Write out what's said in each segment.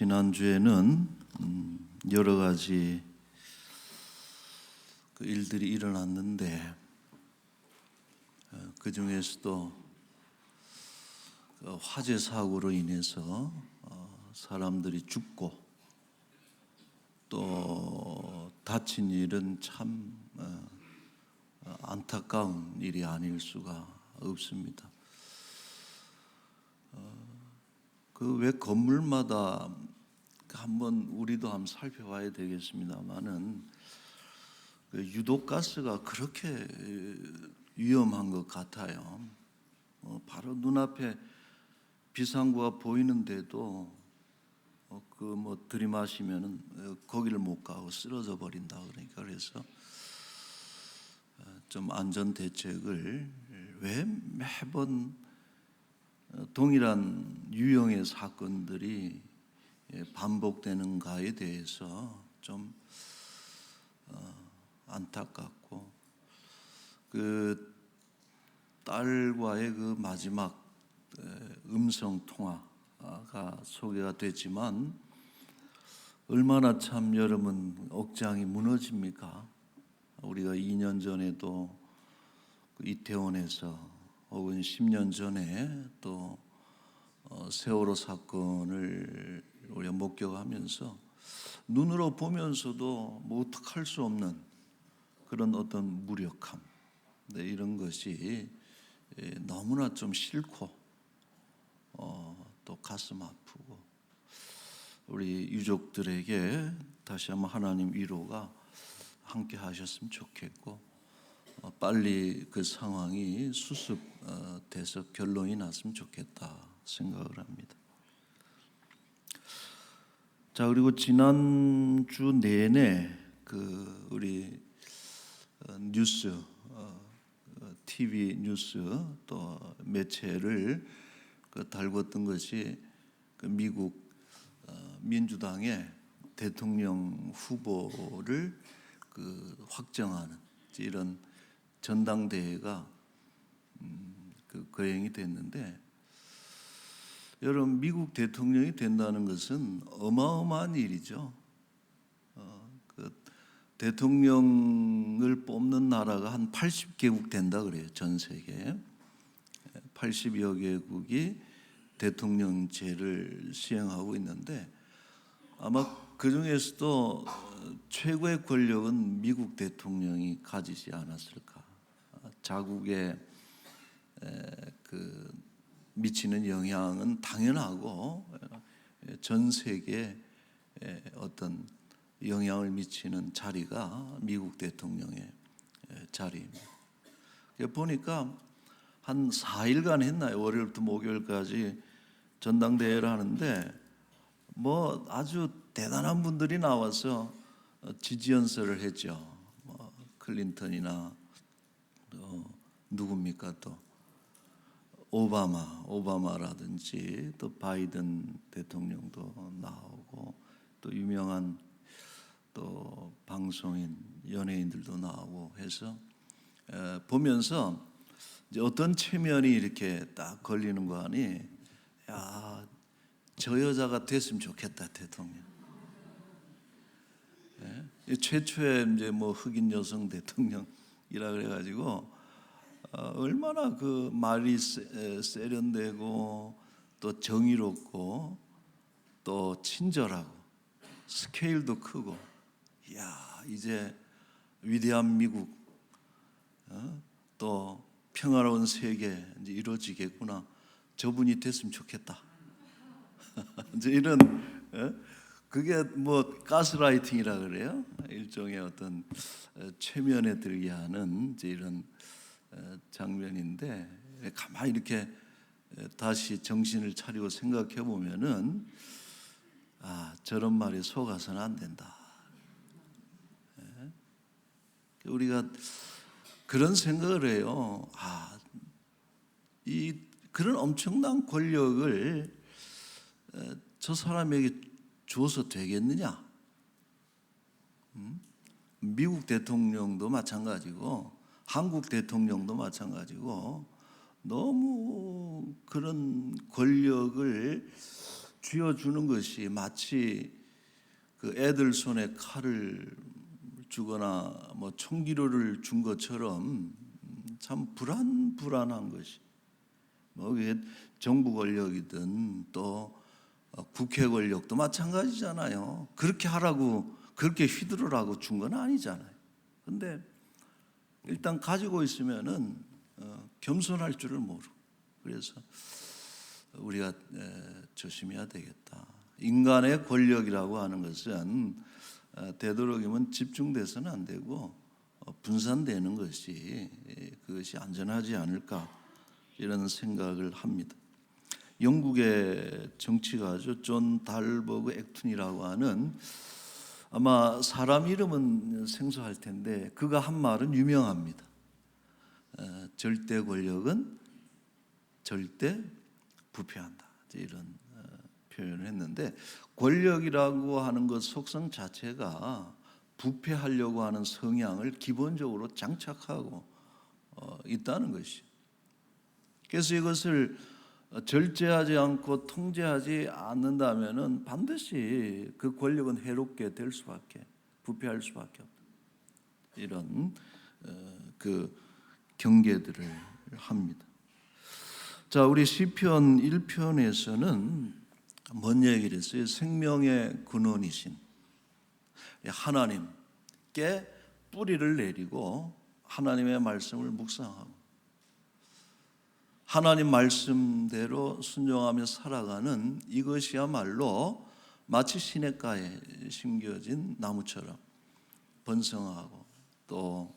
지난주에는 여러 가지 그 일들이 일어났는데 그 중에서도 화재 사고로 인해서 사람들이 죽고 또 다친 일은 참 안타까운 일이 아닐 수가 없습니다. 그 왜 건물마다 한번 우리도 한번 살펴봐야 되겠습니다만은 그 유독가스가 그렇게 위험한 것 같아요. 바로 눈앞에 비상구가 보이는데도 그 뭐 들이마시면은 거기를 못 가고 쓰러져 버린다. 그러니까 그래서 좀 안전 대책을 왜 매번 동일한 유형의 사건들이 반복되는가에 대해서 좀 안타깝고 그 딸과의 그 마지막 음성 통화가 소개가 됐지만 얼마나 참 여러분 억장이 무너집니까? 우리가 2년 전에도 이태원에서 혹은 10년 전에 또 세월호 사건을 우리가 목격하면서 눈으로 보면서도 뭐 어떡할 수 없는 그런 어떤 무력함, 이런 것이 너무나 좀 싫고 또 가슴 아프고 우리 유족들에게 다시 한번 하나님 위로가 함께 하셨으면 좋겠고 빨리 그 상황이 수습돼서 결론이 났으면 좋겠다 생각을 합니다. 자, 그리고 지난주 내내 그 우리 뉴스, TV 뉴스 또 매체를 달궜던 것이 그 미국 민주당의 대통령 후보를 그 확정하는 이런 전당대회가 거행이 됐는데, 여러분 미국 대통령이 된다는 것은 어마어마한 일이죠. 그 대통령을 뽑는 나라가 한 80개국 된다 그래요. 전 세계에 80여 개국이 대통령제를 시행하고 있는데 아마 그 중에서도 최고의 권력은 미국 대통령이 가지지 않았을까. 자국에 그 미치는 영향은 당연하고 전 세계에 어떤 영향을 미치는 자리가 미국 대통령의 자리입니다. 보니까 한 4일간 했나요? 월요일부터 목요일까지 전당대회를 하는데 뭐 아주 대단한 분들이 나와서 지지 연설을 했죠. 클린턴이나 누굽니까 또 오바마라든지 또 바이든 대통령도 나오고 또 유명한 또 방송인 연예인들도 나오고 해서 보면서 이제 어떤 체면이 이렇게 딱 걸리는 거 아니, 야, 저 여자가 됐으면 좋겠다 대통령. 최초의 이제 뭐 흑인 여성 대통령이라 그래가지고 얼마나 그 말이 세련되고 또 정의롭고 또 친절하고 스케일도 크고, 야, 이제 위대한 미국 또 평화로운 세계 이제 이루어지겠구나. 저분이 됐으면 좋겠다. 이제 이런 그게 뭐 가스라이팅이라 그래요. 일종의 어떤 최면에 들게 하는 이제 이런 장면인데 가만히 이렇게 다시 정신을 차리고 생각해 보면은 저런 말에 속아서는 안 된다. 우리가 그런 생각을 해요. 이 그런 엄청난 권력을 저 사람에게 줘서 되겠느냐? 미국 대통령도 마찬가지고 한국 대통령도 마찬가지고 너무 그런 권력을 쥐어주는 것이 마치 그 애들 손에 칼을 주거나 뭐 총기를 준 것처럼 참 불안한 것이, 뭐 그게 정부 권력이든 또 국회 권력도 마찬가지잖아요. 그렇게 하라고, 그렇게 휘두르라고 준 건 아니잖아요. 근데 일단 가지고 있으면은 겸손할 줄을 모르고, 그래서 우리가 조심해야 되겠다. 인간의 권력이라고 하는 것은 되도록이면 집중돼서는 안 되고 분산되는 것이, 그것이 안전하지 않을까, 이런 생각을 합니다. 영국의 정치가죠, 존 달버그 액툰이라고 하는, 아마 사람 이름은 생소할 텐데 그가 한 말은 유명합니다. 절대 권력은 절대 부패한다, 이런 표현을 했는데, 권력이라고 하는 것 속성 자체가 부패하려고 하는 성향을 기본적으로 장착하고 있다는 것이. 그래서 이것을 절제하지 않고 통제하지 않는다면은 반드시 그 권력은 해롭게 될 수밖에, 부패할 수밖에 없다, 이런 그 경계들을 합니다. 자, 우리 시편 1편에서는 뭔 얘기를 했어요? 생명의 근원이신 하나님께 뿌리를 내리고 하나님의 말씀을 묵상하고 하나님 말씀대로 순종하며 살아가는, 이것이야말로 마치 시냇가에 심겨진 나무처럼 번성하고 또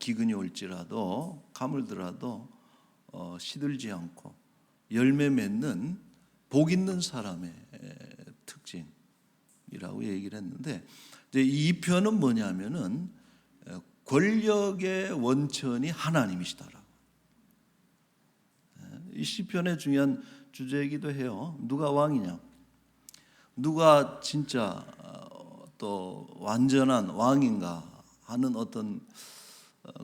기근이 올지라도 가물더라도 시들지 않고 열매 맺는 복 있는 사람의 특징이라고 얘기를 했는데, 이제 이 편은 뭐냐면은 권력의 원천이 하나님이시다라고. 이 시편의 중요한 주제이기도 해요. 누가 왕이냐, 누가 진짜 또 완전한 왕인가 하는 어떤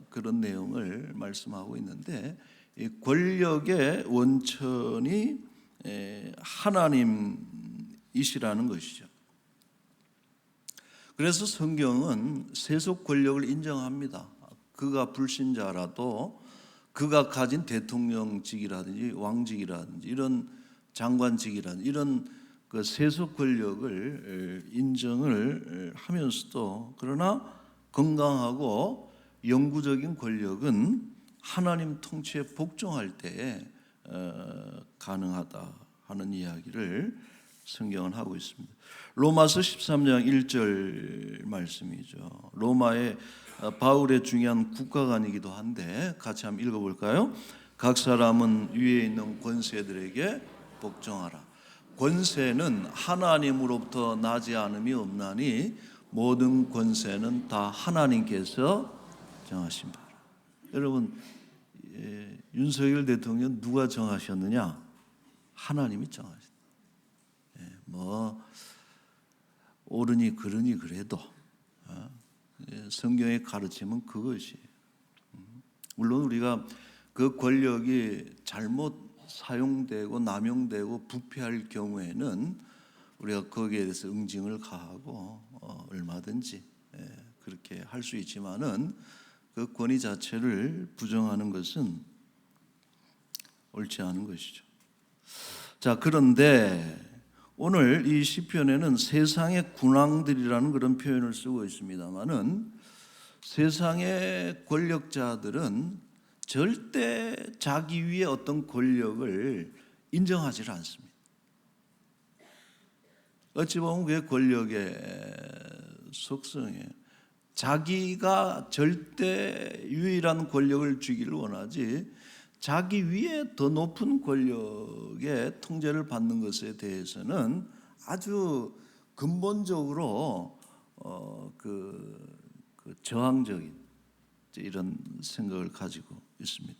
그런 내용을 말씀하고 있는데, 이 권력의 원천이 하나님이시라는 것이죠. 그래서 성경은 세속 권력을 인정합니다. 그가 불신자라도 그가 가진 대통령직이라든지 왕직이라든지 이런 장관직이라든지 이런 그 세속 권력을 인정을 하면서도, 그러나 건강하고 영구적인 권력은 하나님 통치에 복종할 때에 가능하다 하는 이야기를 성경은 하고 있습니다. 로마서 13장 1절 말씀이죠. 로마의 바울의 중요한 국가관이기도 한데 같이 한번 읽어볼까요? 각 사람은 위에 있는 권세들에게 복종하라. 권세는 하나님으로부터 나지 않음이 없나니 모든 권세는 다 하나님께서 정하신 바라. 여러분, 윤석열 대통령 누가 정하셨느냐? 하나님이 정하셨다. 뭐 옳으니 그르니 그래도 성경의 가르침은 그것이. 물론 우리가 그 권력이 잘못 사용되고 남용되고 부패할 경우에는 우리가 거기에 대해서 응징을 가하고 얼마든지 그렇게 할 수 있지만은 그 권위 자체를 부정하는 것은 옳지 않은 것이죠. 자, 그런데 오늘 이 시편에는 세상의 군왕들이라는 그런 표현을 쓰고 있습니다만은, 세상의 권력자들은 절대 자기 위에 어떤 권력을 인정하지 않습니다. 어찌 보면 그게 권력의 속성이에요. 자기가 절대 유일한 권력을 주기를 원하지, 자기 위에 더 높은 권력의 통제를 받는 것에 대해서는 아주 근본적으로 그 저항적인 이런 생각을 가지고 있습니다.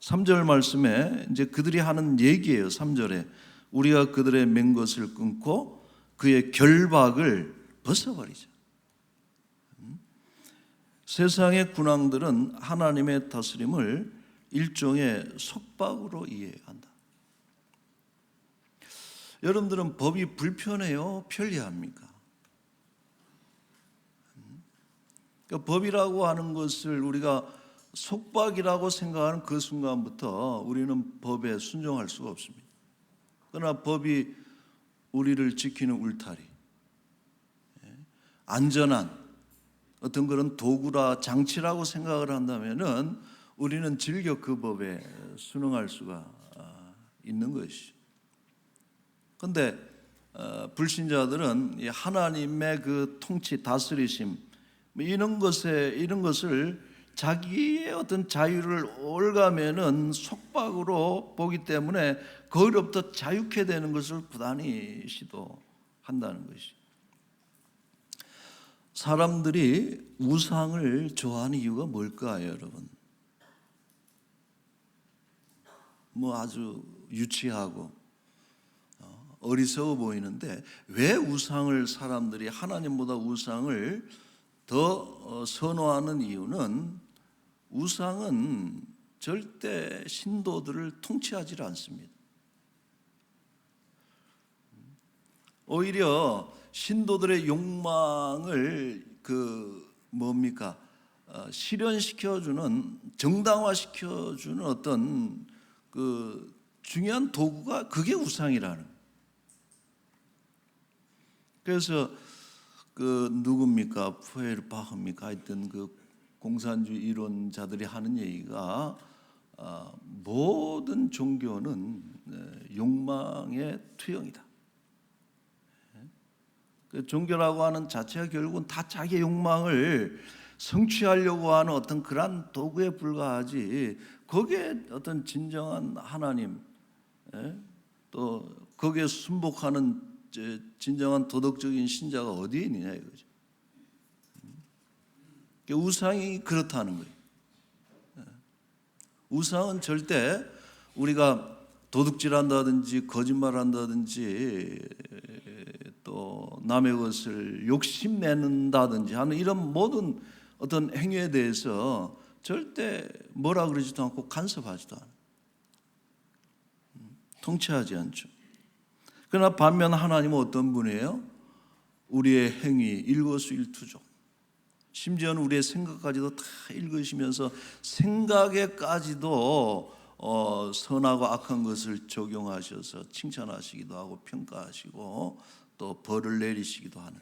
3절 말씀에 이제 그들이 하는 얘기예요. 3절에 우리가 그들의 맨 것을 끊고 그의 결박을 벗어버리자. 세상의 군왕들은 하나님의 다스림을 일종의 속박으로 이해한다. 여러분들은 법이 불편해요? 편리합니까? 그러니까 법이라고 하는 것을 우리가 속박이라고 생각하는 그 순간부터 우리는 법에 순종할 수가 없습니다. 그러나 법이 우리를 지키는 울타리, 안전한 어떤 그런 도구라 장치라고 생각을 한다면은 우리는 즐겨 그 법에 순응할 수가 있는 것이죠. 그런데 불신자들은 하나님의 그 통치, 다스리심 이런 것을 자기의 어떤 자유를 올가매는 속박으로 보기 때문에 거기로부터 자유케 되는 것을 부단히 시도한다는 것이. 사람들이 우상을 좋아하는 이유가 뭘까요, 여러분? 아주 유치하고 어리석어 보이는데 왜 우상을 사람들이 하나님보다 우상을 더 선호하는 이유는 우상은 절대 신도들을 통치하지 않습니다. 오히려 신도들의 욕망을 실현시켜주는, 정당화시켜주는 어떤 그 중요한 도구가 그게 우상이라는. 그래서 누굽니까? 푸에르바흐입니까? 하여튼 공산주의 이론자들이 하는 얘기가 모든 종교는 욕망의 투영이다. 종교라고 하는 자체가 결국은 다 자기의 욕망을 성취하려고 하는 어떤 그러한 도구에 불과하지 거기에 어떤 진정한 하나님 또 거기에 순복하는 진정한 도덕적인 신자가 어디에 있느냐 이거죠. 우상이 그렇다는 거예요. 우상은 절대 우리가 도둑질한다든지 거짓말한다든지 또 남의 것을 욕심내는다든지 하는 이런 모든 어떤 행위에 대해서 절대 뭐라 그러지도 않고 간섭하지도 않아요. 통치하지 않죠. 그러나 반면 하나님은 어떤 분이에요? 우리의 행위 일거수일투족, 심지어는 우리의 생각까지도 다 읽으시면서 생각에까지도 선하고 악한 것을 적용하셔서 칭찬하시기도 하고 평가하시고 또 벌을 내리시기도 하는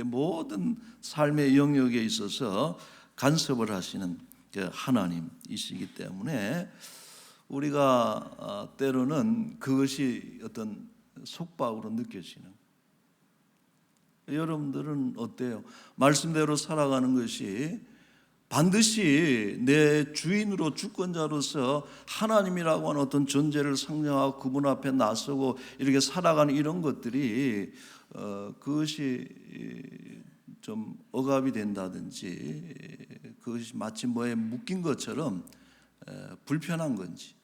모든 삶의 영역에 있어서 간섭을 하시는 하나님이시기 때문에 우리가 때로는 그것이 어떤 속박으로 느껴지는. 여러분들은 어때요? 말씀대로 살아가는 것이 반드시 내 주인으로 주권자로서 하나님이라고 하는 어떤 존재를 상정하고 그분 앞에 나서고 이렇게 살아가는 이런 것들이 그것이 좀 억압이 된다든지 그것이 마치 뭐에 묶인 것처럼 불편한 건지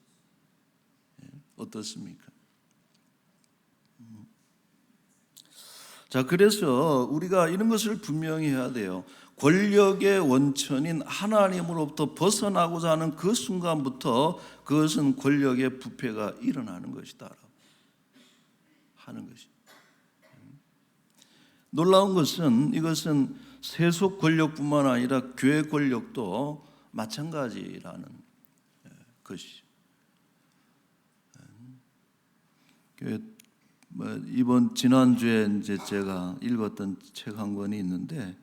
어떻습니까? 자, 그래서 우리가 이런 것을 분명히 해야 돼요. 권력의 원천인 하나님으로부터 벗어나고자 하는 그 순간부터 그것은 권력의 부패가 일어나는 것이다 하는 것이. 놀라운 것은 이것은 세속 권력뿐만 아니라 교회 권력도 마찬가지라는 것이죠. 이번 지난주에 이제 제가 읽었던 책 한 권이 있는데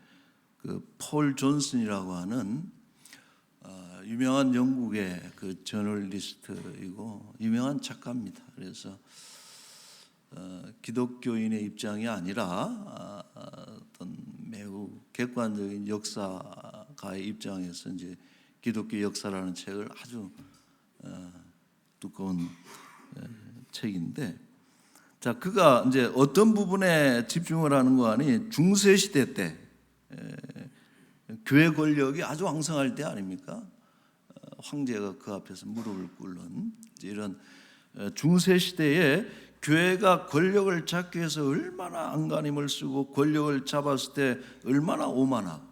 폴 존슨이라고 하는 유명한 영국의 저널리스트이고 유명한 작가입니다. 그래서 기독교인의 입장이 아니라 어떤 매우 객관적인 역사가의 입장에서 이제 기독교 역사라는 책을 아주 두꺼운 책인데, 자, 그가 이제 어떤 부분에 집중을 하는 거 아니? 중세 시대 때 교회 권력이 아주 왕성할 때 아닙니까? 황제가 그 앞에서 무릎을 꿇는 이런 중세 시대에 교회가 권력을 잡기 위해서 얼마나 안간힘을 쓰고 권력을 잡았을 때 얼마나 오만하고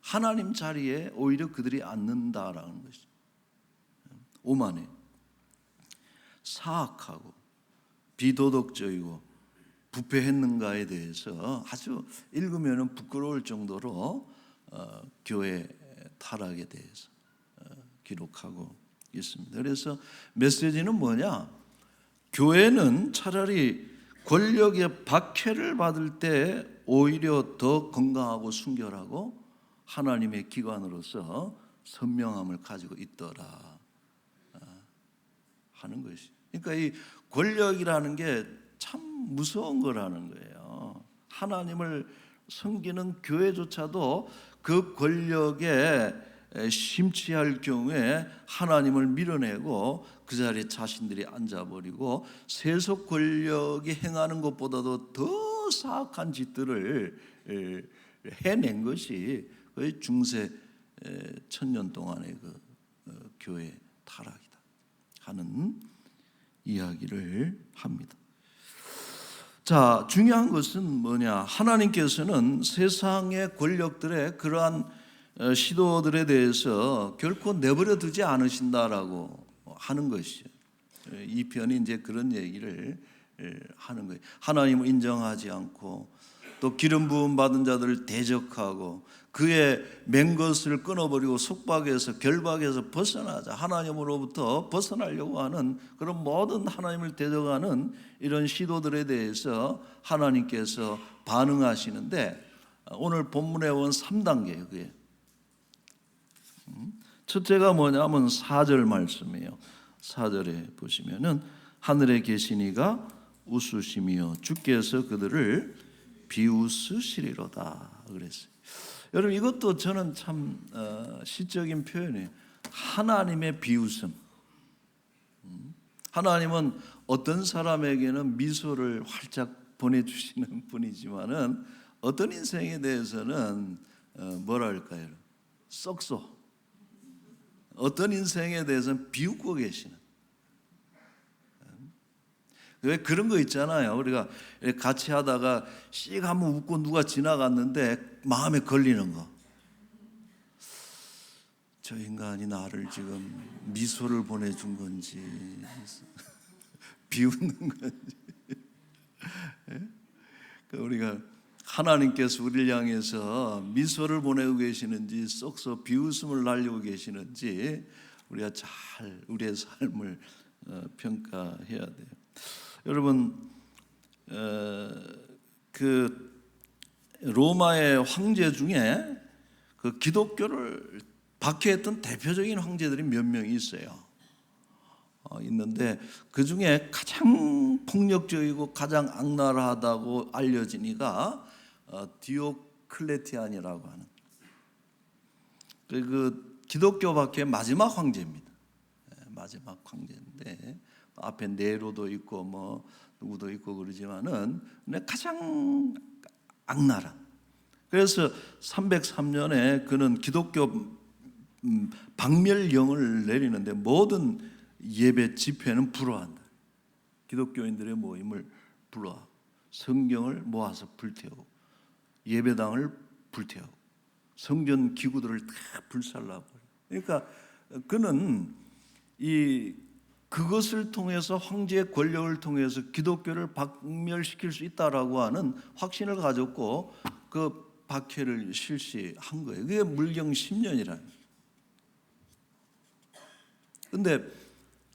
하나님 자리에 오히려 그들이 앉는다라는 것이죠. 오만해. 사악하고 비도덕적이고 부패했는가에 대해서 아주 읽으면 부끄러울 정도로 교회 타락에 대해서 기록하고 있습니다. 그래서 메시지는 뭐냐? 교회는 차라리 권력의 박해를 받을 때 오히려 더 건강하고 순결하고 하나님의 기관으로서 선명함을 가지고 있더라 하는 것이. 그러니까 이 권력이라는 게 참 무서운 거라는 거예요. 하나님을 섬기는 교회조차도 그 권력에 심취할 경우에 하나님을 밀어내고 그 자리에 자신들이 앉아버리고 세속 권력이 행하는 것보다도 더 사악한 짓들을 해낸 것이 거의 중세 천년 동안의 그 교회 타락이다 하는 이야기를 합니다. 자, 중요한 것은 뭐냐? 하나님께서는 세상의 권력들의 그러한 시도들에 대해서 결코 내버려 두지 않으신다라고 하는 것이죠. 이 편이 이제 그런 얘기를 하는 거예요. 하나님을 인정하지 않고 또 기름 부음 받은 자들을 대적하고 그의 맨 것을 끊어버리고 속박에서 결박에서 벗어나자 하나님으로부터 벗어나려고 하는 그런 모든 하나님을 대적하는 이런 시도들에 대해서 하나님께서 반응하시는데 오늘 본문에 온 3단계예요. 그게 첫째가 뭐냐면 4절 말씀이에요. 4절에 보시면은 하늘에 계신 이가 웃으시며 주께서 그들을 비웃으시리로다 그랬어요. 여러분 이것도 저는 참 시적인 표현이에요. 하나님의 비웃음. 하나님은 어떤 사람에게는 미소를 활짝 보내주시는 분이지만은 어떤 인생에 대해서는 뭐랄까요? 썩소. 어떤 인생에 대해서는 비웃고 계시는. 왜 그런 거 있잖아요. 우리가 같이 하다가 씩 한번 웃고 누가 지나갔는데 마음에 걸리는 거. 저 인간이 나를 지금 미소를 보내준 건지 비웃는 건지. 우리가 하나님께서 우리를 향해서 미소를 보내고 계시는지 썩소 비웃음을 날리고 계시는지 우리가 잘 우리의 삶을 평가해야 돼요. 여러분 그 로마의 황제 중에 그 기독교를 박해했던 대표적인 황제들이 몇 명이 있어요. 있는데 그 중에 가장 폭력적이고 가장 악랄하다고 알려진 이가 디오클레티안이라고 하는 그 기독교 박해의 마지막 황제입니다. 마지막 황제인데 앞에 네로도 있고 뭐 누구도 있고 그러지만은 가장 악랄한. 그래서 303년에 그는 기독교 박멸령을 내리는데 모든 예배 집회는 불허한다. 기독교인들의 모임을 불허하고 성경을 모아서 불태우고 예배당을 불태우고 성전 기구들을 다 불살라버려. 그러니까 그는 그것을 통해서 황제의 권력을 통해서 기독교를 박멸시킬 수 있다라고 하는 확신을 가졌고 그 박해를 실시한 거예요. 그게 물경 10년이라는. 그런데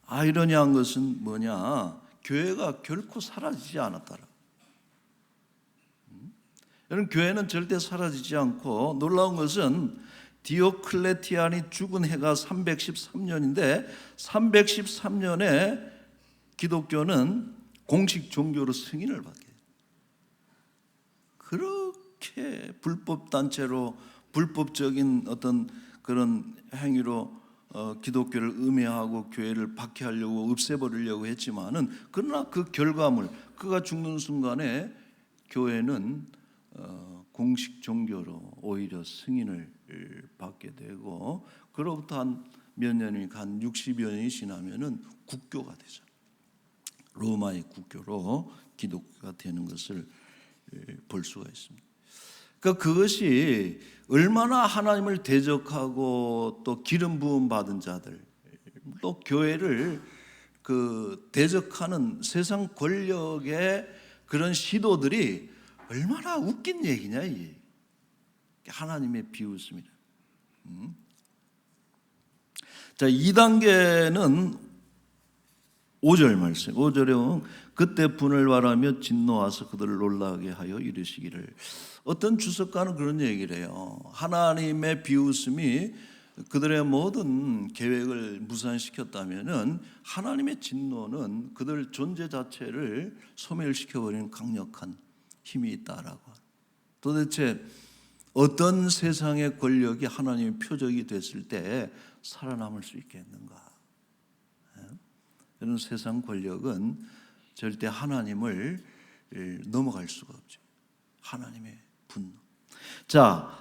아이러니한 것은 뭐냐? 교회가 결코 사라지지 않았더라. 여러분 교회는 절대 사라지지 않고 놀라운 것은 디오클레티안이 죽은 해가 313년인데 313년에 기독교는 공식 종교로 승인을 받게 돼요. 그렇게 불법 단체로 불법적인 어떤 그런 행위로 기독교를 음해하고 교회를 박해하려고 없애버리려고 했지만은 그러나 그 결과물 그가 죽는 순간에 교회는 공식 종교로 오히려 승인을 받게 되고 그로부터 한 몇 년이 한 60여 년이 지나면은 국교가 되죠. 로마의 국교로 기독교가 되는 것을 볼 수가 있습니다. 그러니까 그것이 얼마나 하나님을 대적하고 또 기름 부음 받은 자들 또 교회를 그 대적하는 세상 권력의 그런 시도들이 얼마나 웃긴 얘기냐, 이 하나님의 비웃음이라. 자, 2단계는 5절 말씀. 5절에 보면 그때 분을 바라며 진노하사 그들을 놀라게 하여 이르시기를. 어떤 주석가는 그런 얘기를 해요. 하나님의 비웃음이 그들의 모든 계획을 무산시켰다면은 하나님의 진노는 그들 존재 자체를 소멸시켜버리는 강력한 힘이 있다라고. 도대체 어떤 세상의 권력이 하나님의 표적이 됐을 때 살아남을 수 있겠는가? 이런 세상 권력은 절대 하나님을 넘어갈 수가 없죠. 하나님의 분노. 자,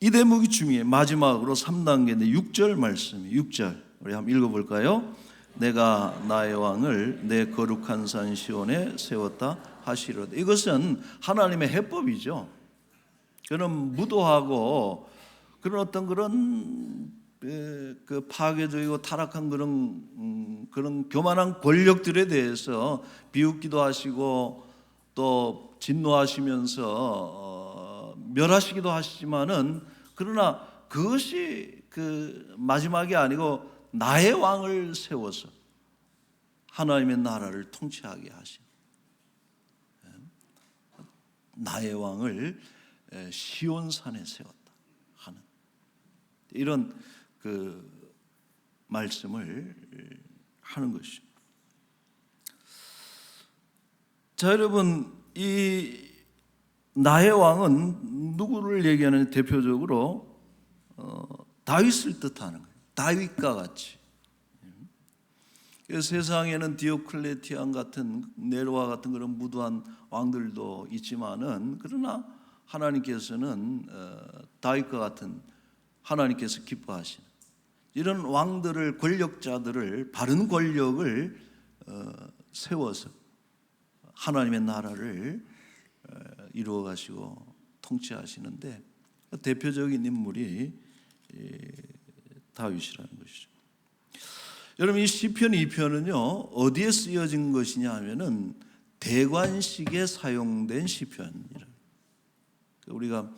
이 대목이 중요해요. 마지막으로 3단계인데 6절 말씀이 6절 우리 한번 읽어볼까요? 내가 나의 왕을 내 거룩한 산 시온에 세웠다 하시로다. 이것은 하나님의 해법이죠. 그런 무도하고 그런 어떤 그런 그 파괴적이고 타락한 그런 교만한 권력들에 대해서 비웃기도 하시고 또 진노하시면서 멸하시기도 하시지만은 그러나 그것이 그 마지막이 아니고 나의 왕을 세워서 하나님의 나라를 통치하게 하신 나의 왕을 시온산에 세웠다 하는 이런 그 말씀을 하는 것이죠. 자, 여러분, 이 나의 왕은 누구를 얘기하는 대표적으로 다윗을 뜻하는 거예요. 다윗과 같이. 세상에는 디오클레티안 같은 네로와 같은 그런 무도한 왕들도 있지만은 그러나 하나님께서는 다윗과 같은 하나님께서 기뻐하시는 이런 왕들을 권력자들을 바른 권력을 세워서 하나님의 나라를 이루어 가시고 통치하시는데 대표적인 인물이 다윗이라는 것이죠. 여러분, 이 시편 2편은요 어디에 쓰여진 것이냐 하면은 대관식에 사용된 시편이라. 우리가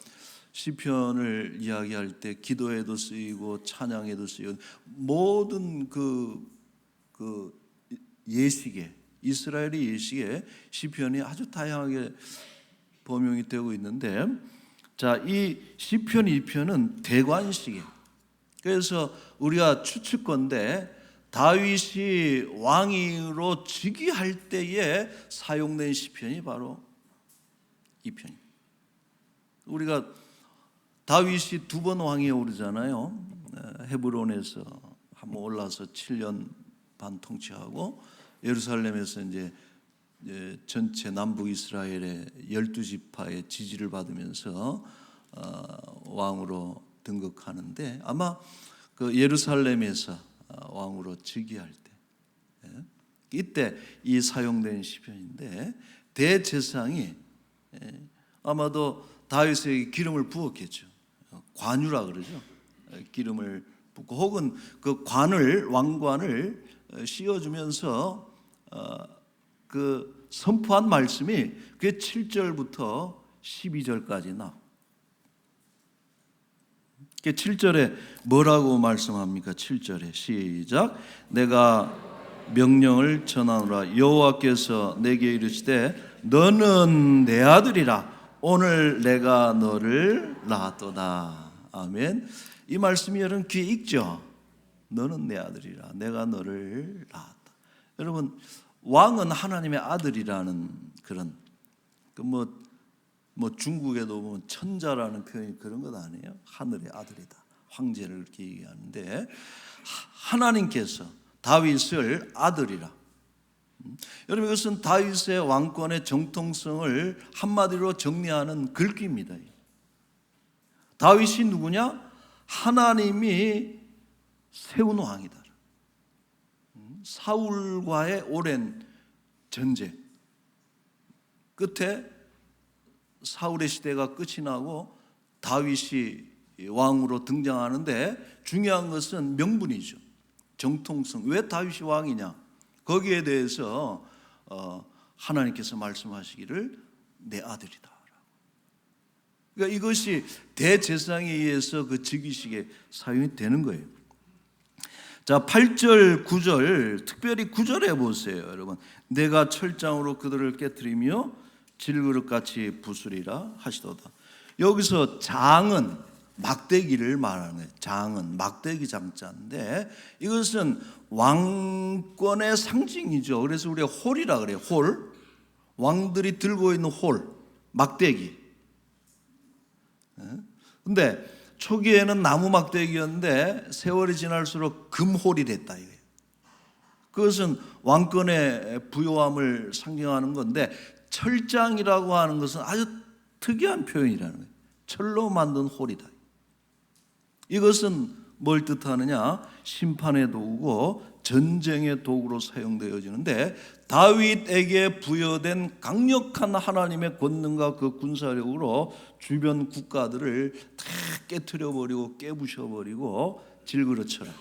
시편을 이야기할 때 기도에도 쓰이고 찬양에도 쓰이고 모든 그 예식에 이스라엘의 예식에 시편이 아주 다양하게 범용이 되고 있는데, 자, 이 시편 2편은 대관식에, 그래서 우리가 추측건데 다윗이 왕으로 즉위할 때에 사용된 시편이 바로 이 편입니다. 우리가 다윗이 두 번 왕위에 오르잖아요. 헤브론에서 한번 올라서 7년 반 통치하고 예루살렘에서 이제 전체 남북 이스라엘의 12지파의 지지를 받으면서 왕으로 등극하는데 아마 그 예루살렘에서 왕으로 즉위할 때 이때 이 사용된 시편인데 대제사장이 아마도 다윗에게 기름을 부었겠죠. 관유라 그러죠. 기름을 붓고 혹은 그 왕관을 씌워주면서 그 선포한 말씀이 그게 7절부터 12절까지 나와. 7절에 뭐라고 말씀합니까? 7절에 시작. 내가 명령을 전하노라. 여호와께서 내게 이르시되 너는 내 아들이라. 오늘 내가 너를 낳았도다. 아멘. 이 말씀이 여러분 귀에 익죠? 너는 내 아들이라. 내가 너를 낳았다. 여러분, 왕은 하나님의 아들이라는 그런 뭐 중국에도 보면 천자라는 표현이 그런 것 아니에요? 하늘의 아들이다. 황제를 이렇게 얘기하는데 하나님께서 다윗을 아들이라. 여러분, 이것은 다윗의 왕권의 정통성을 한마디로 정리하는 글귀입니다. 다윗이 누구냐? 하나님이 세운 왕이다. 사울과의 오랜 전쟁 끝에 사울의 시대가 끝이 나고 다윗이 왕으로 등장하는데 중요한 것은 명분이죠. 정통성. 왜 다윗이 왕이냐? 거기에 대해서 하나님께서 말씀하시기를 내 아들이다. 그러니까 이것이 대제사장에 의해서 그 즉위식에 사용이 되는 거예요. 자, 8절, 9절, 특별히 9절에 보세요, 여러분. 내가 철장으로 그들을 깨뜨리며 질그릇같이 부수리라 하시도다. 여기서 장은 막대기를 말하는 거예요. 장은 막대기 장자인데 이것은 왕권의 상징이죠. 그래서 우리가 홀이라 그래요. 홀. 왕들이 들고 있는 홀, 막대기. 근데 초기에는 나무 막대기였는데 세월이 지날수록 금홀이 됐다 이거예요. 그것은 왕권의 부요함을 상징하는 건데 철장이라고 하는 것은 아주 특이한 표현이라는 거예요. 철로 만든 홀이다. 이것은 뭘 뜻하느냐? 심판의 도구고 전쟁의 도구로 사용되어지는데 다윗에게 부여된 강력한 하나님의 권능과 그 군사력으로 주변 국가들을 다 깨트려버리고 깨부셔버리고 질그릇처럼.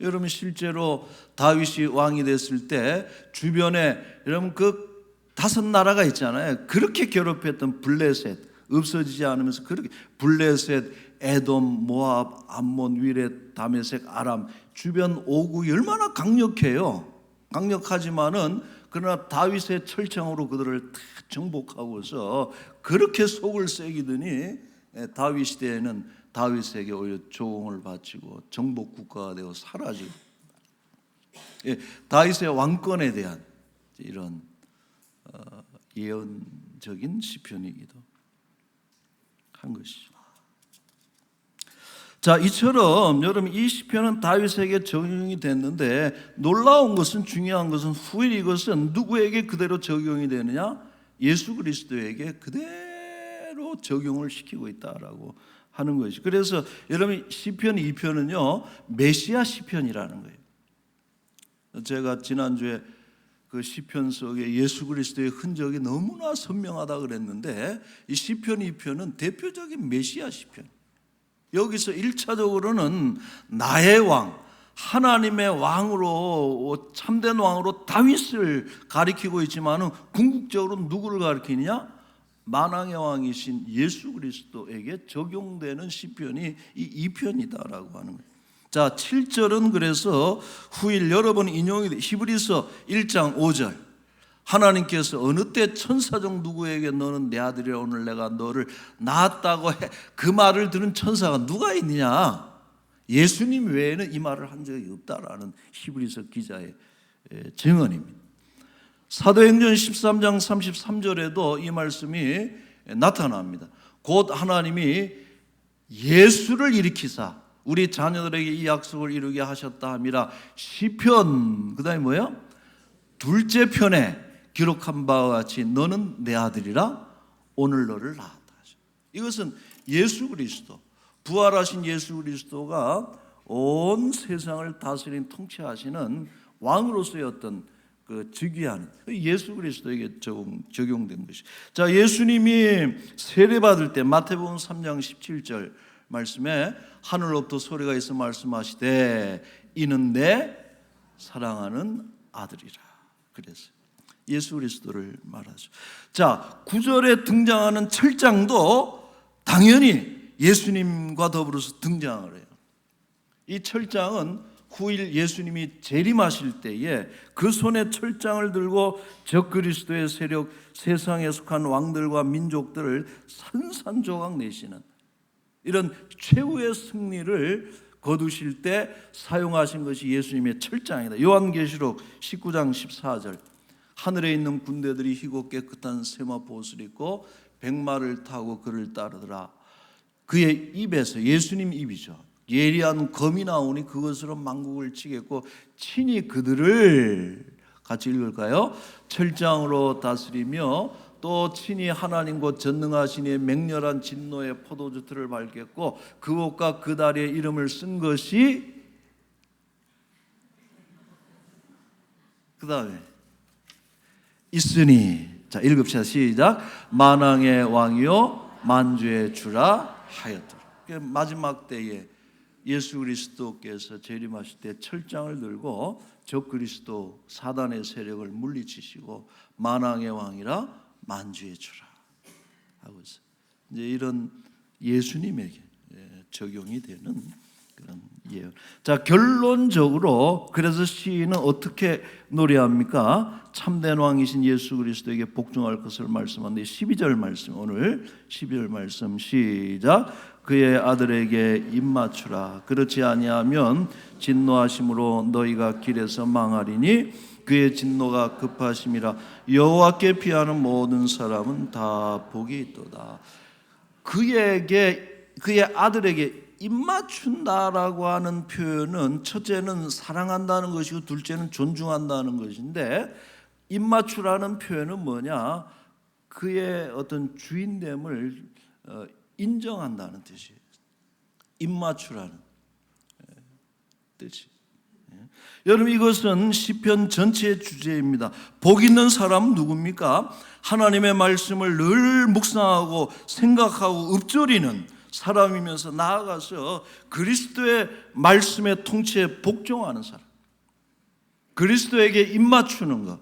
여러분 실제로 다윗이 왕이 됐을 때 주변에 여러분 그 5나라가 있잖아요. 그렇게 괴롭혔던 블레셋 없어지지 않으면서 그렇게 블레셋, 에돔, 모압, 암몬, 위렛, 다메섹, 아람 주변 5국이 얼마나 강력해요. 강력하지만은 그러나 다윗의 철창으로 그들을 다 정복하고서 그렇게 속을 새기더니 다윗 시대에는 다윗에게 오히려 조공을 바치고 정복 국가가 되어 사라지고 다윗의 왕권에 대한 이런 예언적인 시편이기도 한 것이죠. 자, 이처럼 여러분 이 시편은 다윗에게 적용이 됐는데 놀라운 것은 중요한 것은 후일 이것은 누구에게 그대로 적용이 되느냐? 예수 그리스도에게 그대로 적용을 시키고 있다라고 하는 것이. 그래서 여러분 시편 2편은요 메시아 시편이라는 거예요. 제가 지난주에 그 시편 속에 예수 그리스도의 흔적이 너무나 선명하다 그랬는데 이 시편 2편은 대표적인 메시아 시편. 여기서 1차적으로는 나의 왕, 하나님의 왕으로 참된 왕으로 다윗을 가리키고 있지만은 궁극적으로 누구를 가리키느냐? 만왕의 왕이신 예수 그리스도에게 적용되는 시편이 이 2편이다라고 하는 거예요. 자, 7절은 그래서 후일 여러 번 인용이 돼. 히브리서 1장 5절. 하나님께서 어느 때 천사중 누구에게 너는 내 아들이라 오늘 내가 너를 낳았다고 해. 그 말을 들은 천사가 누가 있느냐? 예수님 외에는 이 말을 한 적이 없다라는 히브리서 기자의 증언입니다. 사도행전 13장 33절에도 이 말씀이 나타납니다. 곧 하나님이 예수를 일으키사 우리 자녀들에게 이 약속을 이루게 하셨다 함이라. 시편 그다음에 뭐예요? 둘째 편에 기록한 바와 같이 너는 내 아들이라 오늘 너를 낳았다. 이것은 예수 그리스도 부활하신 예수 그리스도가 온 세상을 다스린 통치하시는 왕으로서의 어떤 그 즉위하는 예수 그리스도에게 적용된 것이. 자, 예수님이 세례받을 때 마태복음 3장 17절 말씀에 하늘로부터 소리가 있어 말씀하시되 이는 내 사랑하는 아들이라 그랬어요. 예수 그리스도를 말하죠. 자, 9절에 등장하는 철장도 당연히 예수님과 더불어서 등장을 해요. 이 철장은 후일 예수님이 재림하실 때에 그 손에 철장을 들고 적그리스도의 세력, 세상에 속한 왕들과 민족들을 산산조각 내시는 이런 최후의 승리를 거두실 때 사용하신 것이 예수님의 철장이다. 요한계시록 19장 14절 하늘에 있는 군대들이 희고 깨끗한 세마포 옷을 입고 백마를 타고 그를 따르더라. 그의 입에서 예수님 입이죠. 예리한 검이 나오니 그것으로 만국을 치겠고 친히 그들을 같이 읽을까요? 철장으로 다스리며 또 친히 하나님 곧 전능하신 이의 맹렬한 진노의 포도주 틀을 밟겠고 그 옷과 그 다리에 이름을 쓴 것이 그 다음에 있으니. 자, 읽읍시다. 시작. 만왕의 왕이요 만주의 주라 하였더라. 마지막 때에 예수 그리스도께서 재림하실 때 철장을 들고 적 그리스도 사단의 세력을 물리치시고 만왕의 왕이라 만주의 주라 하고 있어요. 이제 이런 예수님에게 적용이 되는 그런 예언. 자, 결론적으로 그래서 시인은 어떻게 노래합니까? 참된 왕이신 예수 그리스도에게 복종할 것을 말씀하는데 12절 말씀, 오늘 12절 말씀 시작. 그의 아들에게 입맞추라. 그렇지 아니하면 진노하심으로 너희가 길에서 망하리니 그의 진노가 급하심이라. 여호와께 피하는 모든 사람은 다 복이 있도다. 그의 아들에게 입맞춘다라고 하는 표현은 첫째는 사랑한다는 것이고 둘째는 존중한다는 것인데, 입맞추라는 표현은 뭐냐? 그의 어떤 주인됨을 인정한다는 뜻이에요. 입맞추라는 뜻이. 여러분, 이것은 시편 전체의 주제입니다. 복 있는 사람은 누굽니까? 하나님의 말씀을 늘 묵상하고 생각하고 읊조리는 사람이면서 나아가서 그리스도의 말씀의 통치에 복종하는 사람, 그리스도에게 입맞추는 것.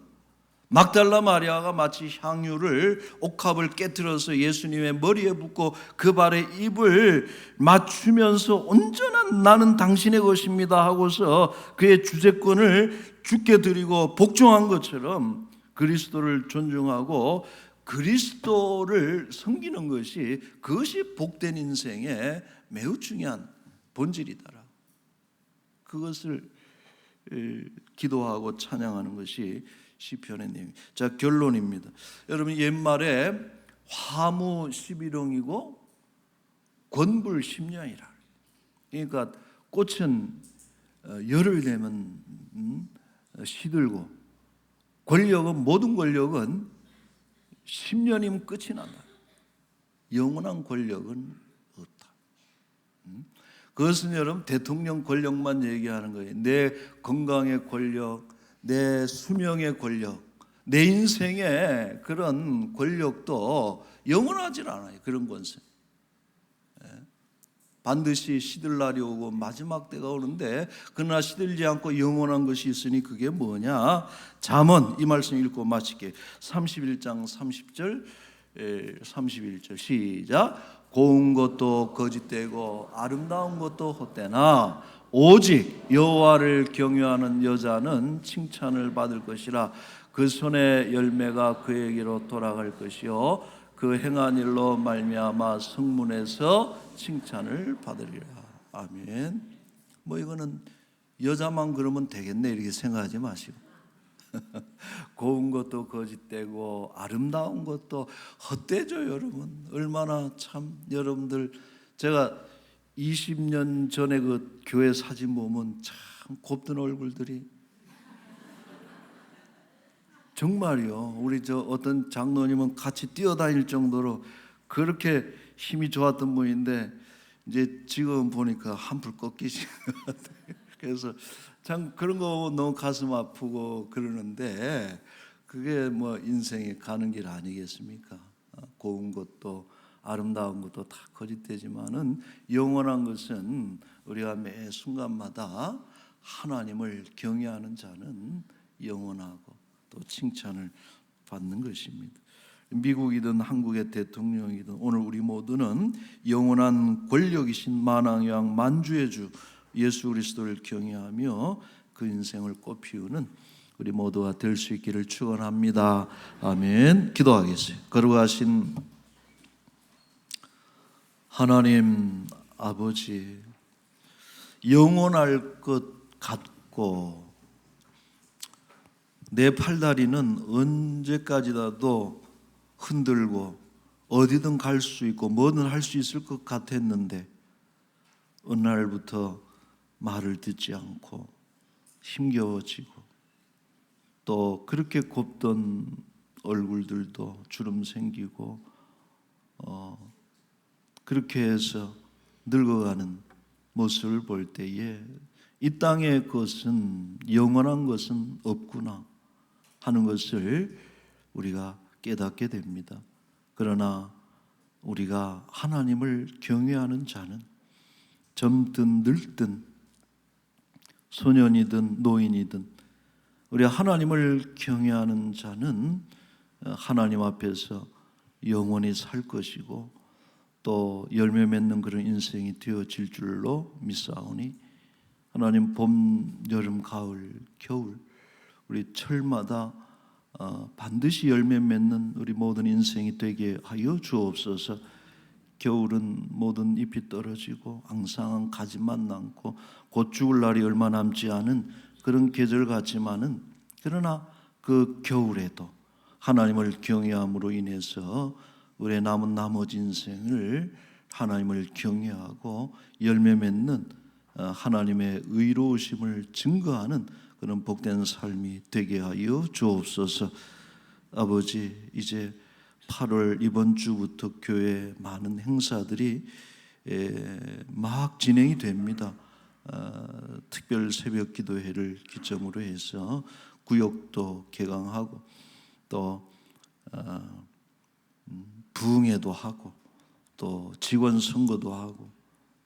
막달라 마리아가 마치 향유를 옥합을 깨뜨려서 예수님의 머리에 붓고 그 발에 입을 맞추면서 온전한 나는 당신의 것입니다 하고서 그의 주재권을 주께 드리고 복종한 것처럼 그리스도를 존중하고 그리스도를 섬기는 것이, 그것이 복된 인생의 매우 중요한 본질이다. 그것을 기도하고 찬양하는 것이 시편의 내용. 자, 결론입니다. 여러분, 옛말에 화무 11홍이고 권불 10년이라. 그러니까 꽃은 열흘 되면 시들고, 권력은, 모든 권력은 10년이면 끝이 난다. 영원한 권력은 없다. 그것은 여러분 대통령 권력만 얘기하는 거예요. 내 건강의 권력, 내 수명의 권력, 내 인생의 그런 권력도 영원하지 않아요. 그런 권세. 반드시 시들 날이 오고 마지막 때가 오는데, 그러나 시들지 않고 영원한 것이 있으니 그게 뭐냐? 잠언, 이 말씀 읽고 마칠게요. 31장 30절 31절 시작. 고운 것도 거짓되고 아름다운 것도 헛되나 오직 여호와를 경외하는 여자는 칭찬을 받을 것이라. 그 손의 열매가 그에게로 돌아갈 것이요 그 행한 일로 말미암아 성문에서 칭찬을 받으리라. 아멘. 뭐 이거는 여자만 그러면 되겠네 이렇게 생각하지 마시고 고운 것도 거짓되고 아름다운 것도 헛되죠. 여러분, 얼마나 참, 여러분들 제가 20년 전에 그 교회 사진 보면 참 곱던 얼굴들이 정말요. 우리 저 어떤 장로님은 같이 뛰어다닐 정도로 그렇게 힘이 좋았던 분인데 이제 지금 보니까 한풀 꺾이신 것 같아요. 그래서 참 그런 거 너무 가슴 아프고 그러는데, 그게 뭐 인생에 가는 길 아니겠습니까? 고운 것도 아름다운 것도 다 거짓되지만은 영원한 것은 우리가 매 순간마다 하나님을 경외하는 자는 영원하고 또 칭찬을 받는 것입니다. 미국이든 한국의 대통령이든 오늘 우리 모두는 영원한 권력이신 만왕의 왕 만주의 주 예수 그리스도를 경외하며 그 인생을 꽃피우는 우리 모두가 될 수 있기를 축원합니다. 아멘. 기도하겠습니다. 거룩하신 하나님 아버지, 영원할 것 같고 내 팔다리는 언제까지라도 흔들고 어디든 갈 수 있고 뭐든 할 수 있을 것 같았는데, 어느 날부터 말을 듣지 않고 힘겨워지고 또 그렇게 곱던 얼굴들도 주름 생기고 그렇게 해서 늙어가는 모습을 볼 때에 이 땅의 것은, 영원한 것은 없구나 하는 것을 우리가 깨닫게 됩니다. 그러나 우리가 하나님을 경외하는 자는 젊든 늙든 소년이든 노인이든 우리 하나님을 경외하는 자는 하나님 앞에서 영원히 살 것이고 또 열매 맺는 그런 인생이 되어질 줄로 믿사오니 하나님 봄, 여름, 가을, 겨울 우리 철마다 반드시 열매 맺는 우리 모든 인생이 되게 하여 주옵소서. 겨울은 모든 잎이 떨어지고 앙상한 가지만 남고 곧 죽을 날이 얼마 남지 않은 그런 계절 같지만은 그러나 그 겨울에도 하나님을 경외함으로 인해서 우리의 남은 나머지 인생을 하나님을 경외하고 열매 맺는 하나님의 의로우심을 증거하는 그런 복된 삶이 되게 하여 주옵소서. 아버지, 이제 8월 이번 주부터 교회 많은 행사들이 막 진행이 됩니다. 특별 새벽 기도회를 기점으로 해서 구역도 개강하고 또 부흥회도 하고 또 직원 선거도 하고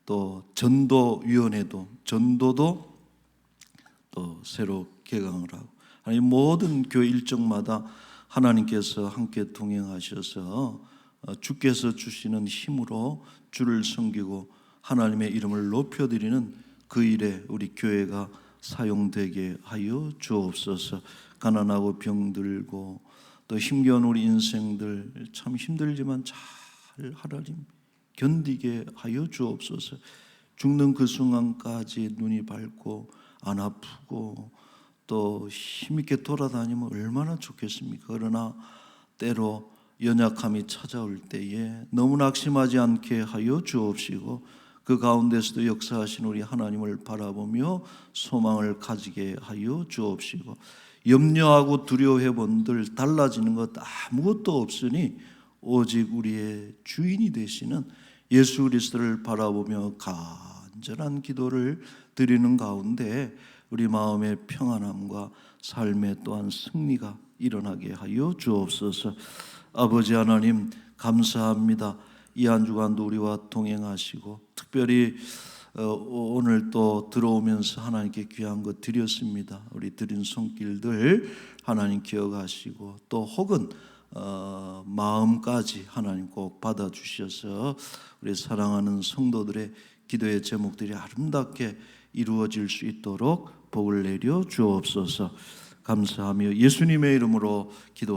또 전도위원회도 전도도 또 새로 개강을 하고 아니 모든 교회 일정마다 하나님께서 함께 동행하셔서 주께서 주시는 힘으로 주를 섬기고 하나님의 이름을 높여드리는 그 일에 우리 교회가 사용되게 하여 주옵소서. 가난하고 병들고 또 힘겨운 우리 인생들 참 힘들지만 잘 하나님 견디게 하여 주옵소서. 죽는 그 순간까지 눈이 밝고 안 아프고 또 힘있게 돌아다니면 얼마나 좋겠습니까? 그러나 때로 연약함이 찾아올 때에 너무 낙심하지 않게 하여 주옵시고 그 가운데서도 역사하신 우리 하나님을 바라보며 소망을 가지게 하여 주옵시고 염려하고 두려워해 본들 달라지는 것 아무것도 없으니 오직 우리의 주인이 되시는 예수 그리스도를 바라보며 간절한 기도를 드리는 가운데 우리 마음의 평안함과 삶의 또한 승리가 일어나게 하여 주옵소서. 아버지 하나님 감사합니다. 이 한 주간도 우리와 동행하시고 특별히 오늘 또 들어오면서 하나님께 귀한 것 드렸습니다. 우리 드린 손길들 하나님 기억하시고 또 혹은 마음까지 하나님 꼭 받아주셔서 우리 사랑하는 성도들의 기도의 제목들이 아름답게 이루어질 수 있도록 복을 내려 주옵소서. 감사하며 예수님의 이름으로 기도